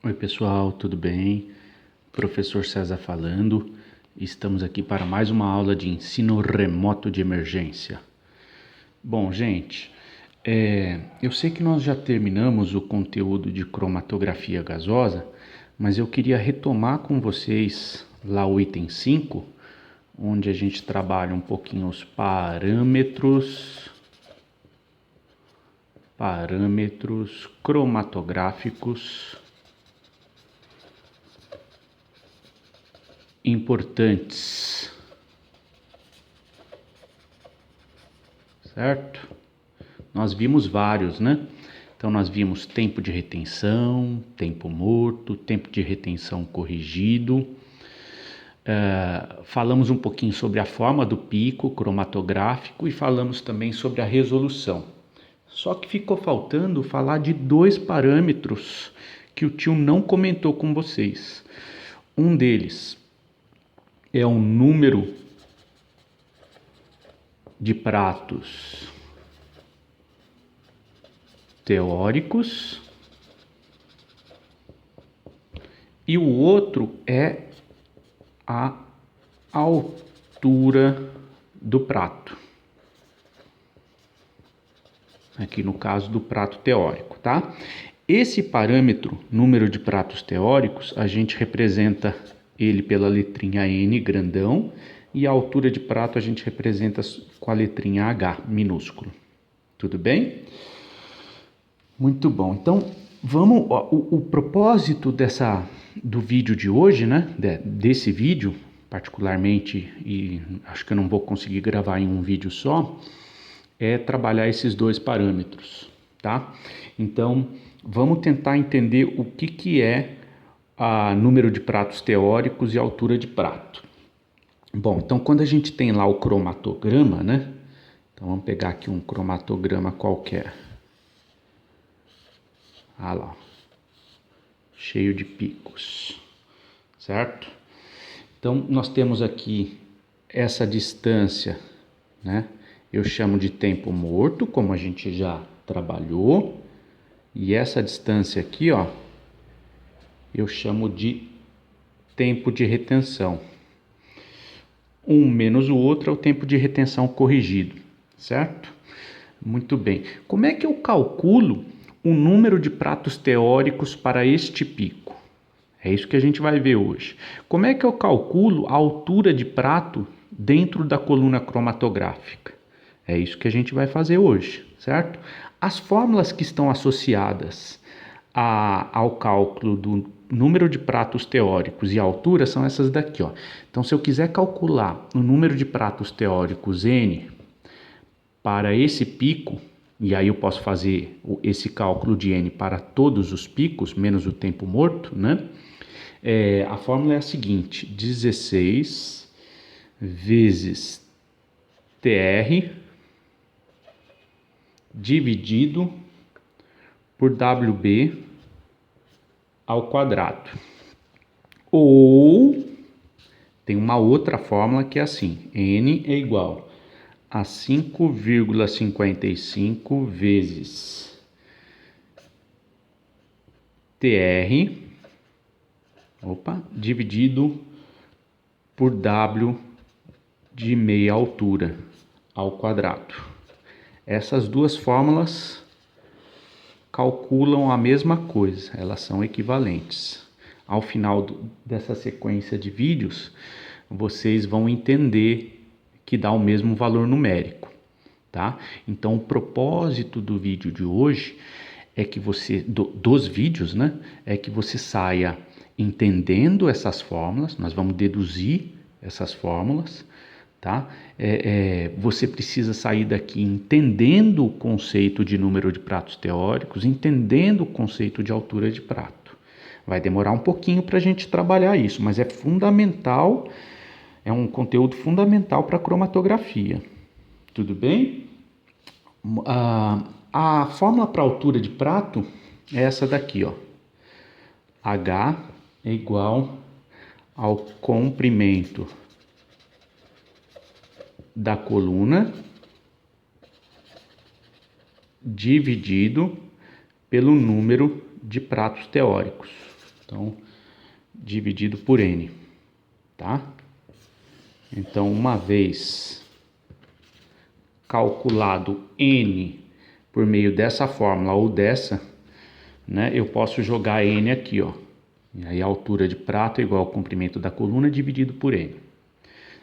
Oi pessoal, tudo bem? Professor César falando. Estamos aqui para mais uma aula de ensino remoto de emergência. Bom, gente, eu sei que nós já terminamos o conteúdo de cromatografia gasosa, mas eu queria retomar com vocês lá o item 5, onde a gente trabalha um pouquinho os parâmetros cromatográficos importantes, certo? Nós vimos vários, né? Então nós vimos tempo de retenção, tempo morto, tempo de retenção corrigido. Falamos um pouquinho sobre a forma do pico cromatográfico e falamos também sobre a resolução. Só que ficou faltando falar de dois parâmetros que o tio não comentou com vocês. Um deles é o número de pratos teóricos e o outro é a altura do prato. Aqui no caso do prato teórico, tá? Esse parâmetro, número de pratos teóricos, a gente representa ele pela letrinha N grandão e a altura de prato a gente representa com a letrinha H minúsculo. Tudo bem? Muito bom. Então, vamos. O propósito do vídeo de hoje, né? Desse vídeo, particularmente, e acho que eu não vou conseguir gravar em um vídeo só, é trabalhar esses dois parâmetros, tá? Então, vamos tentar entender o que é a número de pratos teóricos e altura de prato. Bom, então quando a gente tem lá o cromatograma, né? Então vamos pegar aqui um cromatograma qualquer. Ah lá, cheio de picos, certo? Então nós temos aqui essa distância, né? Eu chamo de tempo morto, como a gente já trabalhou. E essa distância aqui, ó, eu chamo de tempo de retenção. Um menos o outro é o tempo de retenção corrigido, certo? Muito bem. Como é que eu calculo o número de pratos teóricos para este pico? É isso que a gente vai ver hoje. Como é que eu calculo a altura de prato dentro da coluna cromatográfica? É isso que a gente vai fazer hoje, certo? As fórmulas que estão associadas ao cálculo do número de pratos teóricos e altura são essas daqui, ó. Então, se eu quiser calcular o número de pratos teóricos N para esse pico, e aí eu posso fazer esse cálculo de N para todos os picos, menos o tempo morto, né? A fórmula é a seguinte: 16 vezes TR dividido por WB ao quadrado. Ou tem uma outra fórmula que é assim: N é igual a 5,55 vezes TR, dividido por W de meia altura ao quadrado. Essas duas fórmulas calculam a mesma coisa, elas são equivalentes. Ao final dessa sequência de vídeos, vocês vão entender que dá o mesmo valor numérico, tá? Então, o propósito do vídeo de hoje é que você, dos vídeos, né? É que você saia entendendo essas fórmulas, nós vamos deduzir essas fórmulas, tá? Você precisa sair daqui entendendo o conceito de número de pratos teóricos, entendendo o conceito de altura de prato. Vai demorar um pouquinho para a gente trabalhar isso, mas é fundamental, é um conteúdo fundamental para a cromatografia. Tudo bem? A fórmula para altura de prato é essa daqui, ó. H é igual ao comprimento da coluna dividido pelo número de pratos teóricos. Então, dividido por N, tá? Então, uma vez calculado N por meio dessa fórmula ou dessa, né, eu posso jogar N aqui, ó. E aí a altura de prato é igual ao comprimento da coluna dividido por N.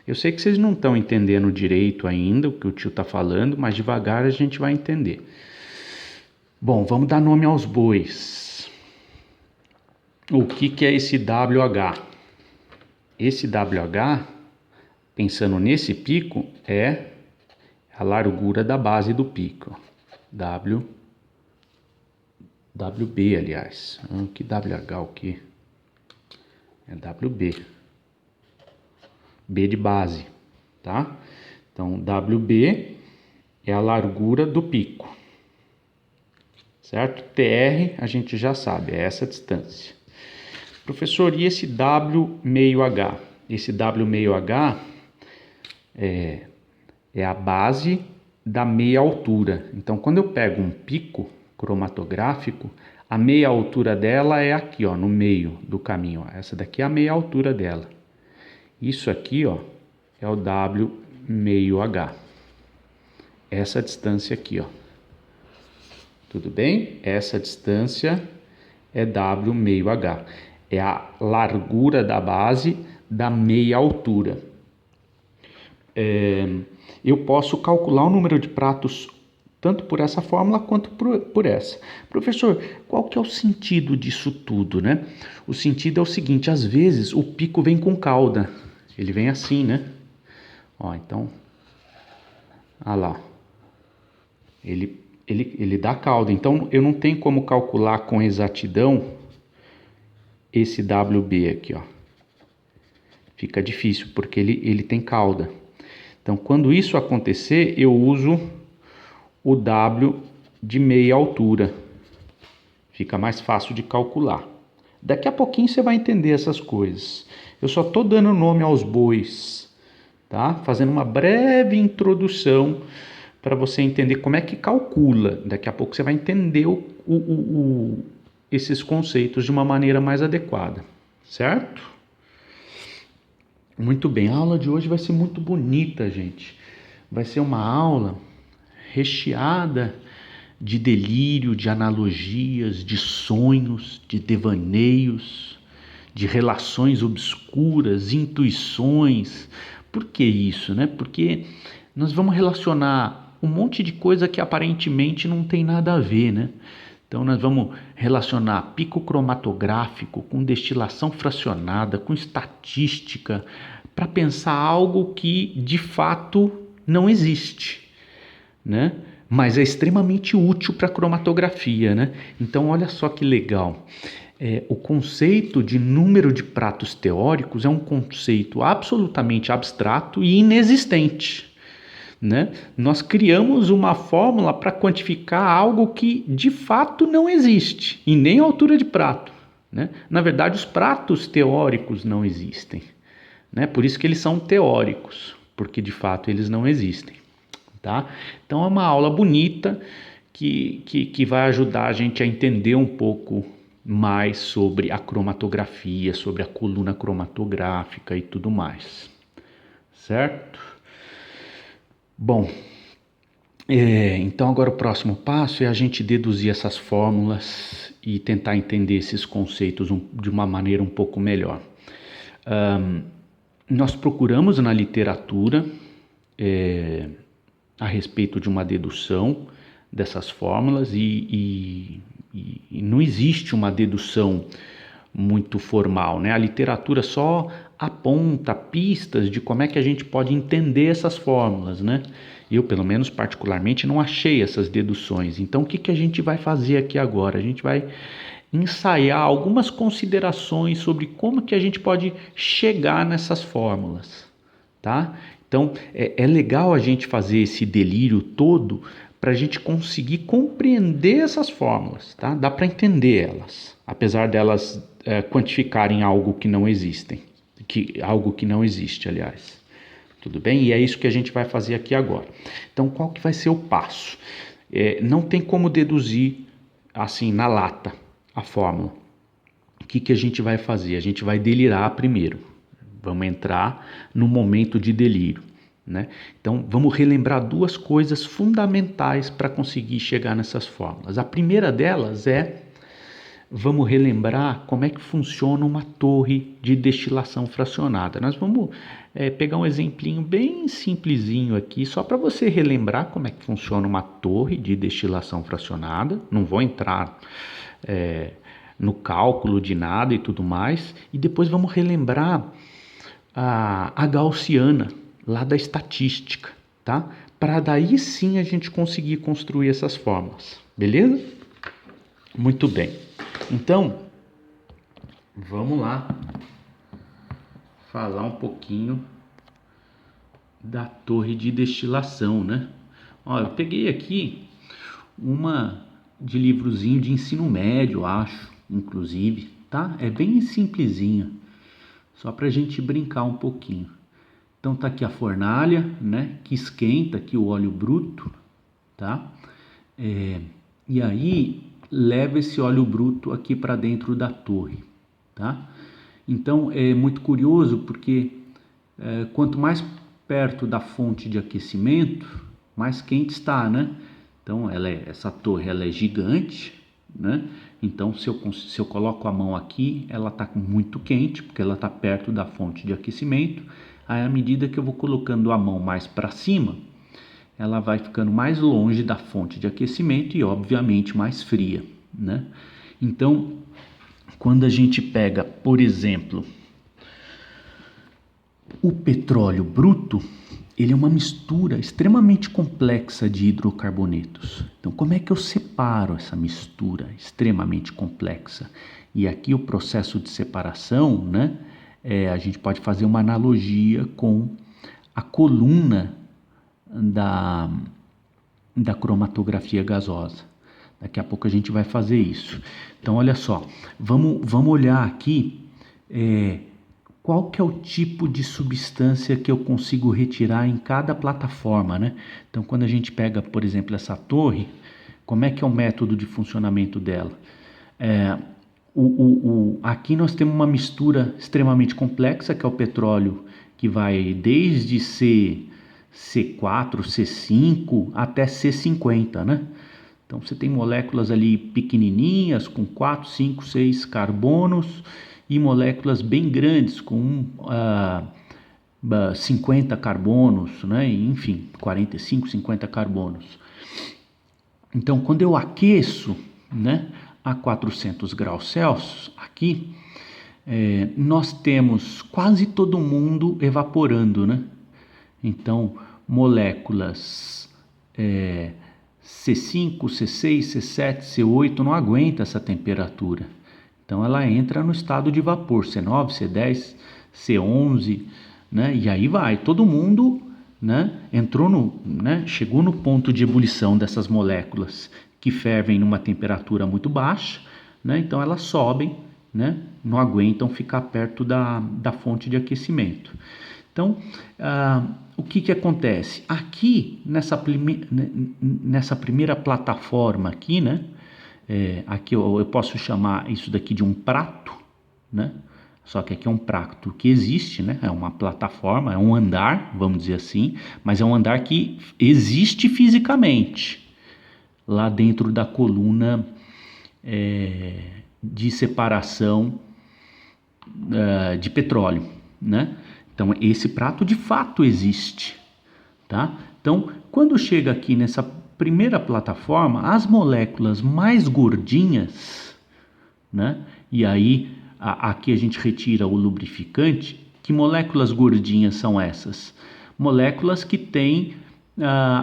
Eu sei que vocês não estão entendendo direito ainda o que o tio está falando, mas devagar a gente vai entender. Bom, vamos dar nome aos bois. O que é esse WH? Esse WH, pensando nesse pico, é a largura da base do pico. WB, aliás. Que WH o quê? É WB. B de base, tá? Então, WB é a largura do pico. Certo? TR a gente já sabe, é essa distância. Professor, e esse W meio H? Esse W meio H é a base da meia altura. Então, quando eu pego um pico cromatográfico, a meia altura dela é aqui, ó, no meio do caminho. Ó. Essa daqui é a meia altura dela. Isso aqui, ó, é o W meio H. Essa distância aqui, ó. Tudo bem? Essa distância é W meio H. É a largura da base da meia altura. Eu posso calcular o número de pratos tanto por essa fórmula quanto por essa. Professor, qual que é o sentido disso tudo, né? O sentido é o seguinte, às vezes o pico vem com cauda. Ele vem assim, né? Ó, então, olha lá. Ele dá cauda. Então, eu não tenho como calcular com exatidão esse WB aqui, ó. Fica difícil, porque ele tem cauda. Então, quando isso acontecer, eu uso o W de meia altura. Fica mais fácil de calcular. Daqui a pouquinho você vai entender essas coisas. Eu só estou dando nome aos bois, tá? Fazendo uma breve introdução para você entender como é que calcula. Daqui a pouco você vai entender esses conceitos de uma maneira mais adequada, certo? Muito bem, a aula de hoje vai ser muito bonita, gente. Vai ser uma aula recheada de delírio, de analogias, de sonhos, de devaneios, de relações obscuras, intuições. Por que isso, né? Porque nós vamos relacionar um monte de coisa que aparentemente não tem nada a ver, né? Então nós vamos relacionar pico cromatográfico com destilação fracionada, com estatística, para pensar algo que de fato não existe, né? Mas é extremamente útil para a cromatografia, né? Então olha só que legal. O conceito de número de pratos teóricos é um conceito absolutamente abstrato e inexistente, né? Nós criamos uma fórmula para quantificar algo que de fato não existe, e nem a altura de prato, né? Na verdade, os pratos teóricos não existem, né? Por isso que eles são teóricos, porque de fato eles não existem, tá? Então é uma aula bonita que vai ajudar a gente a entender um pouco mais sobre a cromatografia, sobre a coluna cromatográfica e tudo mais, certo? Bom, então agora o próximo passo é a gente deduzir essas fórmulas e tentar entender esses conceitos de uma maneira um pouco melhor. Nós procuramos na literatura a respeito de uma dedução dessas fórmulas e não existe uma dedução muito formal, né? A literatura só aponta pistas de como é que a gente pode entender essas fórmulas, né? Eu, pelo menos particularmente, não achei essas deduções. Então, o que a gente vai fazer aqui agora? A gente vai ensaiar algumas considerações sobre como que a gente pode chegar nessas fórmulas, tá? Então, é legal a gente fazer esse delírio todo para a gente conseguir compreender essas fórmulas, tá? Dá para entender elas, apesar delas quantificarem algo que não existem, algo que não existe, aliás. Tudo bem? E é isso que a gente vai fazer aqui agora. Então, qual que vai ser o passo? Não tem como deduzir assim na lata a fórmula. o que a gente vai fazer? A gente vai delirar primeiro. Vamos entrar no momento de delírio, né? Então, vamos relembrar duas coisas fundamentais para conseguir chegar nessas fórmulas. A primeira delas é, vamos relembrar como é que funciona uma torre de destilação fracionada. Nós vamos pegar um exemplinho bem simplesinho aqui, só para você relembrar como é que funciona uma torre de destilação fracionada. Não vou entrar no cálculo de nada e tudo mais. E depois vamos relembrar a gaussiana, lá da estatística, tá? Para daí sim a gente conseguir construir essas fórmulas, beleza? Muito bem. Então, vamos lá falar um pouquinho da torre de destilação, né? Ó, eu peguei aqui uma de livrozinho de ensino médio, acho, inclusive, tá? É bem simplesinha, só pra gente brincar um pouquinho. Então tá aqui a fornalha, né? Que esquenta aqui o óleo bruto, tá? E aí leva esse óleo bruto aqui para dentro da torre, tá? Então é muito curioso porque quanto mais perto da fonte de aquecimento, mais quente está, né? Então essa torre ela é gigante, né? Então se eu coloco a mão aqui, ela está muito quente porque ela está perto da fonte de aquecimento. Aí à medida que eu vou colocando a mão mais para cima, ela vai ficando mais longe da fonte de aquecimento e obviamente mais fria, né? Então, quando a gente pega, por exemplo, o petróleo bruto, ele é uma mistura extremamente complexa de hidrocarbonetos. Então, como é que eu separo essa mistura extremamente complexa? E aqui o processo de separação, né? A gente pode fazer uma analogia com a coluna da cromatografia gasosa. Daqui a pouco a gente vai fazer isso. Então, olha só, vamos olhar aqui qual que é o tipo de substância que eu consigo retirar em cada plataforma, né? Então, quando a gente pega, por exemplo, essa torre, como é que é o método de funcionamento dela? Aqui nós temos uma mistura extremamente complexa, que é o petróleo, que vai desde C4, C5 até C50, né? Então você tem moléculas ali pequenininhas com 4, 5, 6 carbonos e moléculas bem grandes com 50 carbonos, né? Enfim, 45, 50 carbonos. Então quando eu aqueço, né, a 400 graus Celsius, aqui, nós temos quase todo mundo evaporando, né? Então, moléculas C5, C6, C7, C8 não aguenta essa temperatura. Então, ela entra no estado de vapor, C9, C10, C11, né? E aí vai, todo mundo, né, chegou no ponto de ebulição dessas moléculas que fervem numa temperatura muito baixa, né? Então elas sobem, né? Não aguentam ficar perto da fonte de aquecimento. Então, o que acontece? Aqui, nessa primeira plataforma aqui, né? Aqui eu posso chamar isso daqui de um prato, né? Só que aqui é um prato que existe, né? É uma plataforma, é um andar, vamos dizer assim, mas é um andar que existe fisicamente lá dentro da coluna de separação de petróleo, né? Então esse prato de fato existe, tá? Então quando chega aqui nessa primeira plataforma, as moléculas mais gordinhas, né? E aí aqui a gente retira o lubrificante. Que moléculas gordinhas são essas? Moléculas que têm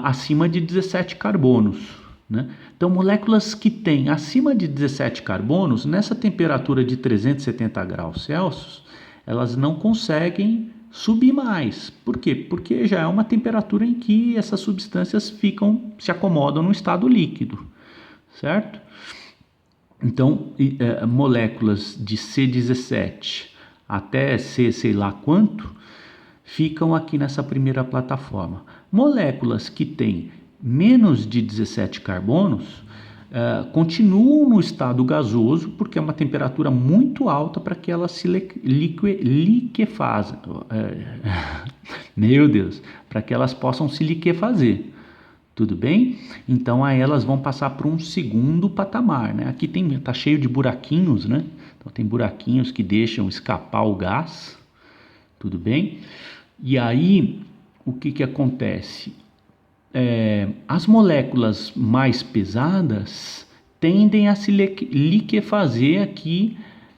acima de 17 carbonos, né? Então, moléculas que têm acima de 17 carbonos, nessa temperatura de 370 graus Celsius, elas não conseguem subir mais. Por quê? Porque já é uma temperatura em que essas substâncias se acomodam no estado líquido, certo? Então, moléculas de C17 até C sei lá quanto ficam aqui nessa primeira plataforma. Moléculas que têm menos de 17 carbonos continuam no estado gasoso, porque é uma temperatura muito alta para que elas se liquefazem. Meu Deus, para que elas possam se liquefazer. Tudo bem? Então aí elas vão passar por um segundo patamar, né? Aqui tá cheio de buraquinhos, né? Então tem buraquinhos que deixam escapar o gás. Tudo bem? E aí o que acontece? As moléculas mais pesadas tendem a se liquefazer aqui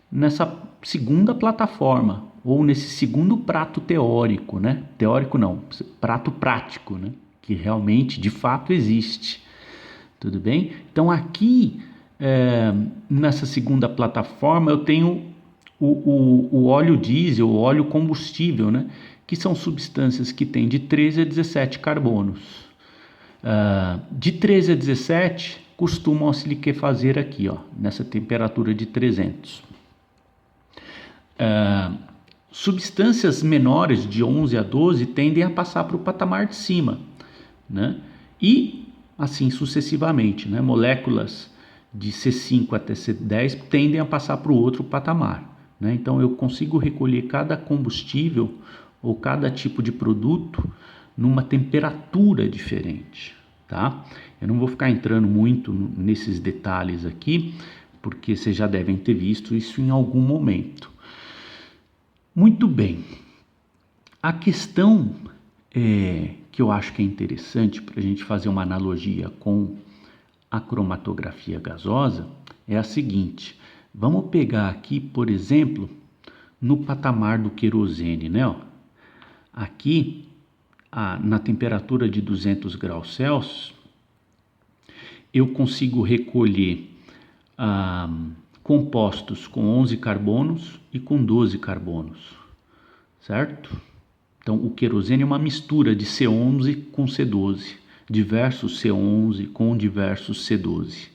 nessa segunda plataforma, ou nesse segundo prato teórico, né? Teórico não, prato prático, né? Que realmente, de fato, existe. Tudo bem? Então aqui, nessa segunda plataforma, eu tenho o óleo diesel, o óleo combustível, né? Que são substâncias que têm de 13 a 17 carbonos. De 13 a 17 costumam se liquefazer aqui, ó, nessa temperatura de 300. Substâncias menores de 11 a 12 tendem a passar para o patamar de cima, né? E assim sucessivamente, né? Moléculas de C5 até C10 tendem a passar para o outro patamar, né? Então eu consigo recolher cada combustível ou cada tipo de produto numa temperatura diferente, tá? Eu não vou ficar entrando muito nesses detalhes aqui, porque vocês já devem ter visto isso em algum momento. Muito bem. A questão que eu acho que é interessante para a gente fazer uma analogia com a cromatografia gasosa é a seguinte. Vamos pegar aqui, por exemplo, no patamar do querosene, né? Aqui, na temperatura de 200 graus Celsius, eu consigo recolher compostos com 11 carbonos e com 12 carbonos, certo? Então, o querosene é uma mistura de C11 com C12, diversos C11 com diversos C12.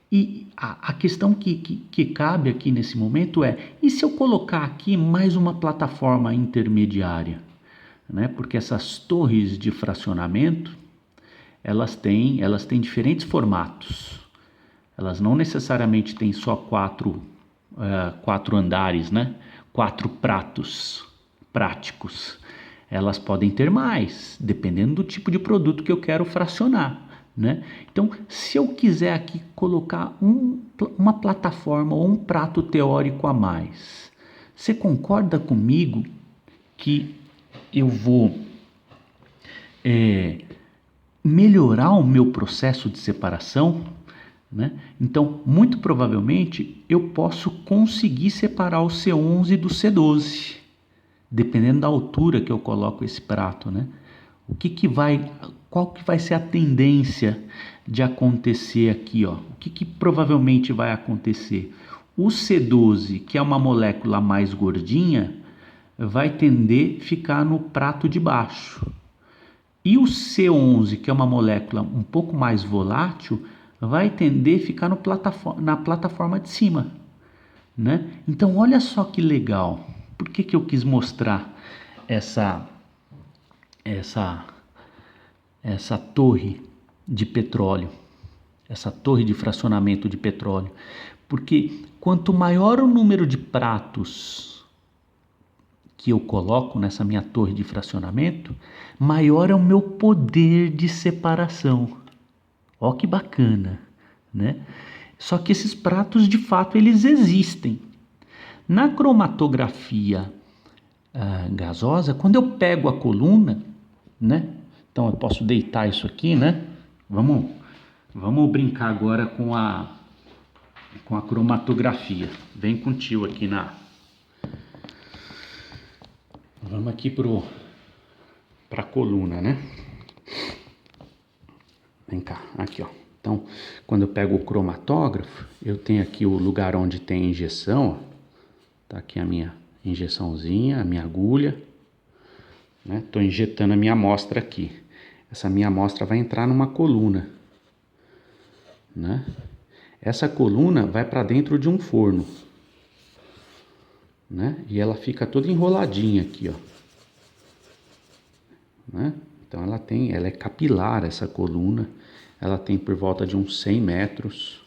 E a questão que cabe aqui nesse momento e se eu colocar aqui mais uma plataforma intermediária? Né? Porque essas torres de fracionamento, elas têm diferentes formatos. Elas não necessariamente têm só quatro andares, né? 4 pratos práticos. Elas podem ter mais, dependendo do tipo de produto que eu quero fracionar, né? Então, se eu quiser aqui colocar uma plataforma ou um prato teórico a mais, você concorda comigo que eu vou melhorar o meu processo de separação, né? Então, muito provavelmente, eu posso conseguir separar o C11 do C12, dependendo da altura que eu coloco esse prato, né? Qual que vai ser a tendência de acontecer aqui, ó? O que provavelmente vai acontecer? O C12, que é uma molécula mais gordinha, vai tender a ficar no prato de baixo. E o C11, que é uma molécula um pouco mais volátil, vai tender a ficar na plataforma de cima, né? Então, olha só que legal. Por que eu quis mostrar essa torre de petróleo, essa torre de fracionamento de petróleo? Porque quanto maior o número de pratos que eu coloco nessa minha torre de fracionamento, maior é o meu poder de separação. Ó que bacana, né? Só que esses pratos, de fato, eles existem. Na cromatografia gasosa, quando eu pego a coluna, né? Então eu posso deitar isso aqui, né? Vamos brincar agora com a cromatografia. Vem com o tio aqui Vamos aqui para a coluna, né? Vem cá, aqui, ó. Então, quando eu pego o cromatógrafo, eu tenho aqui o lugar onde tem injeção, ó. Tá aqui a minha injeçãozinha, a minha agulha, né? Tô injetando a minha amostra aqui. Essa minha amostra vai entrar numa coluna, né? Essa coluna vai para dentro de um forno, né? E ela fica toda enroladinha aqui, ó, né? Então ela é capilar, essa coluna. ela tem por volta de uns 100 metros.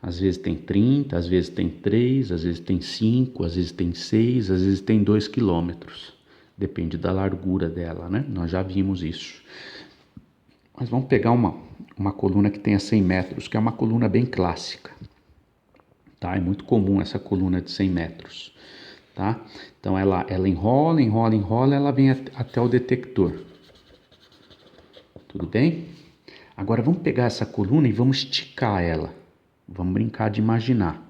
Às vezes tem 30, às vezes tem 3, às vezes tem 5, às vezes tem 6, às vezes tem 2 quilômetros. Depende da largura dela, né? Nós já vimos isso. Mas vamos pegar uma coluna que tenha 100 metros, que é uma coluna bem clássica. Tá? É muito comum essa coluna de 100 metros. Tá? Então ela enrola, ela vem até o detector. Tudo bem? Agora vamos pegar essa coluna e vamos esticar ela. Vamos brincar de imaginar.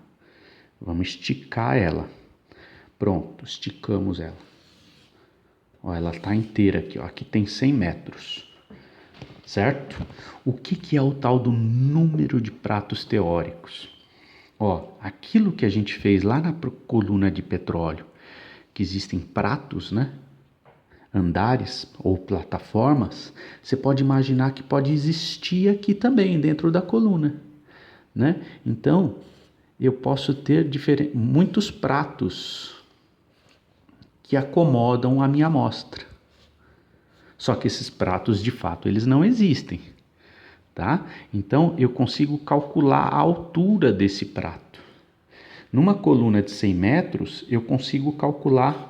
Vamos esticar ela. Pronto, esticamos ela. Ó, ela está inteira aqui, ó. Aqui tem 100 metros. Certo? O que é o tal do número de pratos teóricos? Ó, aquilo que a gente fez lá na coluna de petróleo, que existem pratos, né? Andares ou plataformas, você pode imaginar que pode existir aqui também dentro da coluna, né? Então, eu posso ter muitos pratos que acomodam a minha amostra. Só que esses pratos, de fato, eles não existem, tá? Então, eu consigo calcular a altura desse prato. Numa coluna de 100 metros, eu consigo calcular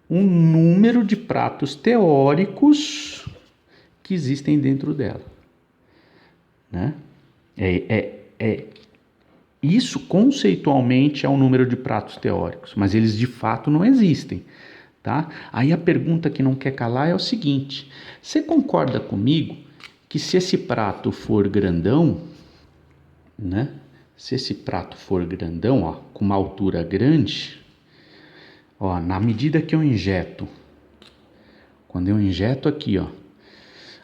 um número de pratos teóricos que existem dentro dela, né? Isso conceitualmente é um número de pratos teóricos, mas eles de fato não existem, tá? Aí a pergunta que não quer calar é o seguinte: você concorda comigo que se esse prato for grandão, né? Se esse prato for grandão, ó, com uma altura grande, ó, na medida que eu injeto, quando eu injeto aqui, ó,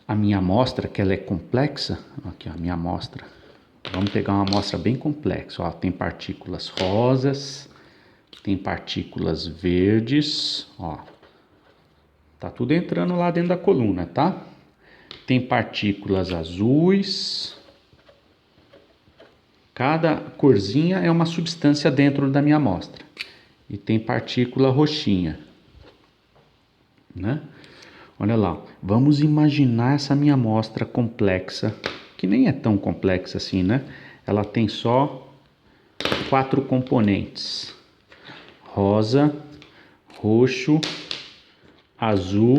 a minha amostra, que ela é complexa, aqui ó, a minha amostra, vamos pegar uma amostra bem complexa, ó, tem partículas rosas, tem partículas verdes, ó, tá tudo entrando lá dentro da coluna, tá? Tem partículas azuis, cada corzinha é uma substância dentro da minha amostra. E tem partícula roxinha, né? Olha lá, vamos imaginar essa minha amostra complexa, que nem é tão complexa assim, né? Ela tem só 4 componentes: rosa, roxo, azul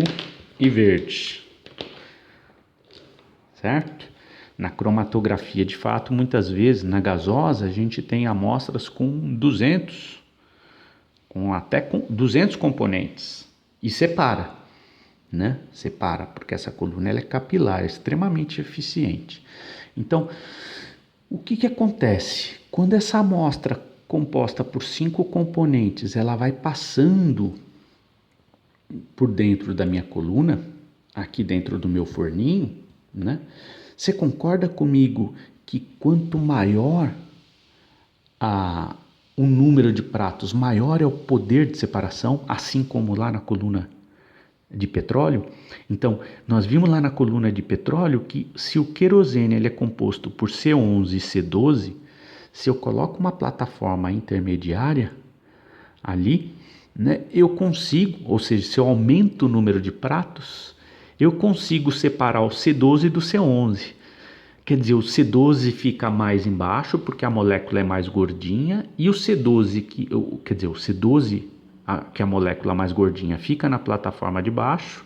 e verde. Certo? Na cromatografia, de fato, muitas vezes, na gasosa, a gente tem amostras com 200 componentes e separa, né? Separa, porque essa coluna ela é capilar, é extremamente eficiente. Então, o que acontece? Quando essa amostra composta por 5 componentes, ela vai passando por dentro da minha coluna, aqui dentro do meu forninho, né? Você concorda comigo que quanto maior o número de pratos, maior é o poder de separação, assim como lá na coluna de petróleo? Então, nós vimos lá na coluna de petróleo que se o querosene ele é composto por C11 e C12, se eu coloco uma plataforma intermediária ali, né, eu consigo, ou seja, se eu aumento o número de pratos, eu consigo separar o C12 do C11. Quer dizer, o C12 fica mais embaixo porque a molécula é mais gordinha, e o C12, que é a molécula mais gordinha, fica na plataforma de baixo,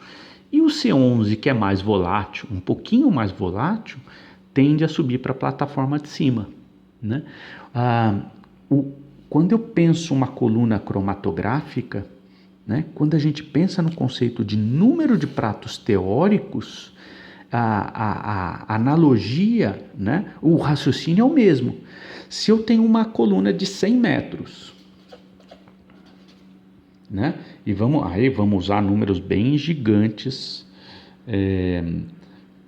e o C11, que é mais volátil, um pouquinho mais volátil, tende a subir para a plataforma de cima, né? Quando eu penso uma coluna cromatográfica, né, quando a gente pensa no conceito de número de pratos teóricos, a analogia, né, o raciocínio é o mesmo. Se eu tenho uma coluna de 100 metros, né, e vamos usar números bem gigantes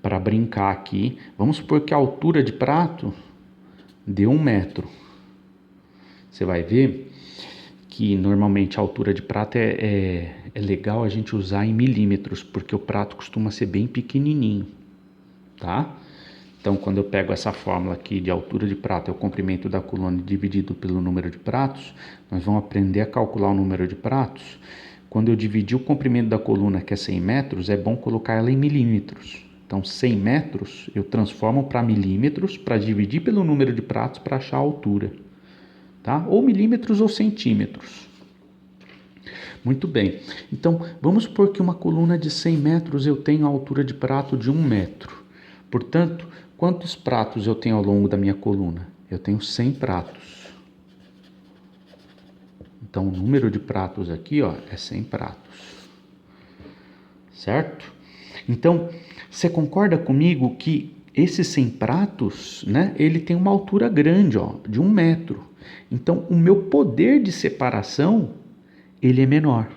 para brincar aqui. Vamos supor que a altura de prato dê 1 metro. Você vai ver que normalmente a altura de prato é legal a gente usar em milímetros, porque o prato costuma ser bem pequenininho, tá? Então, quando eu pego essa fórmula aqui de altura de prato, é o comprimento da coluna dividido pelo número de pratos, nós vamos aprender a calcular o número de pratos. Quando eu dividir o comprimento da coluna, que é 100 metros, é bom colocar ela em milímetros, Então, 100 metros eu transformo para milímetros para dividir pelo número de pratos para achar a altura. Tá? Ou milímetros ou centímetros. Muito bem. Então, vamos supor que uma coluna de 100 metros eu tenho a altura de prato de 1 metro. Portanto, quantos pratos eu tenho ao longo da minha coluna? Eu tenho 100 pratos. Então, o número de pratos aqui, ó, é 100 pratos. Certo? Então, você concorda comigo que esses 100 pratos, né, ele tem uma altura grande, ó, de 1 metro. Então, o meu poder de separação, ele é menor,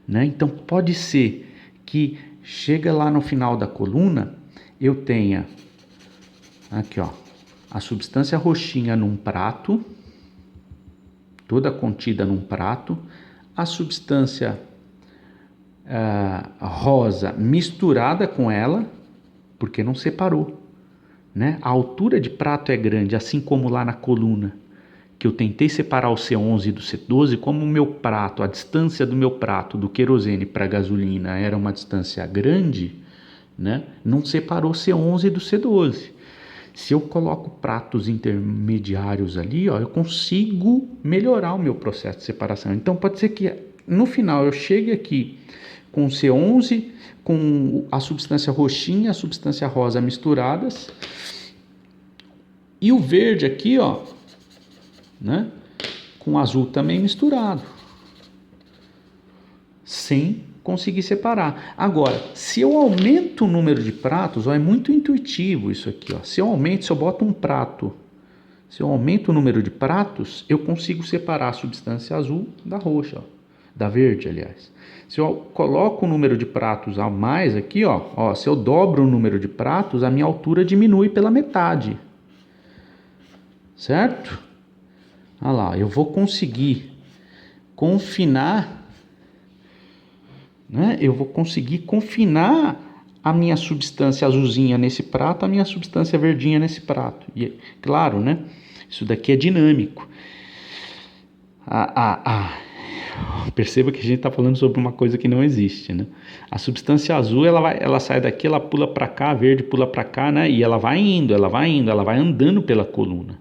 né? Então, pode ser que chega lá no final da coluna, eu tenha, aqui, ó, a substância roxinha num prato, toda contida num prato, a substância rosa misturada com ela, porque não separou, né? A altura de prato é grande, assim como lá na coluna, que eu tentei separar o C11 do C12, como o meu prato, a distância do meu prato do querosene para a gasolina era uma distância grande, né? Não separou o C11 do C12. Se eu coloco pratos intermediários ali, ó, eu consigo melhorar o meu processo de separação. Então pode ser que no final eu chegue aqui com o C11, com a substância roxinha, a substância rosa misturadas, e o verde aqui, ó, né, com o azul também misturado, sem conseguir separar. Agora, se eu aumento o número de pratos, ó, é muito intuitivo isso aqui, ó. Se eu boto um prato, se eu aumento o número de pratos, eu consigo separar a substância azul da roxa, ó, da verde, aliás. Se eu coloco o número de pratos a mais aqui, ó, se eu dobro o número de pratos, a minha altura diminui pela metade. Certo? Olha lá, eu vou conseguir confinar, né? Eu vou conseguir confinar a minha substância azulzinha nesse prato, a minha substância verdinha nesse prato. E claro, né? Isso daqui é dinâmico. Perceba que a gente está falando sobre uma coisa que não existe, né? A substância azul, ela sai daqui, ela pula para cá, a verde pula para cá, né? E ela vai indo, ela vai andando pela coluna.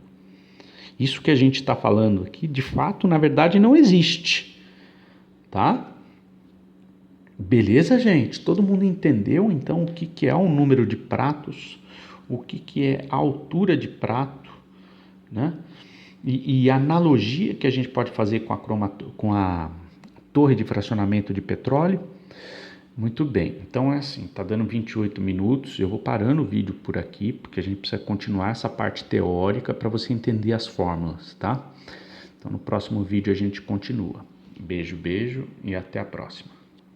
Isso que a gente está falando aqui, de fato, na verdade, não existe, tá? Beleza, gente? Todo mundo entendeu, então, o que é um número de pratos, o que é a altura de prato, né? E a analogia que a gente pode fazer com a torre de fracionamento de petróleo. Muito bem, então é assim, tá dando 28 minutos, eu vou parando o vídeo por aqui, porque a gente precisa continuar essa parte teórica para você entender as fórmulas, tá? Então no próximo vídeo a gente continua. Beijo, beijo e até a próxima.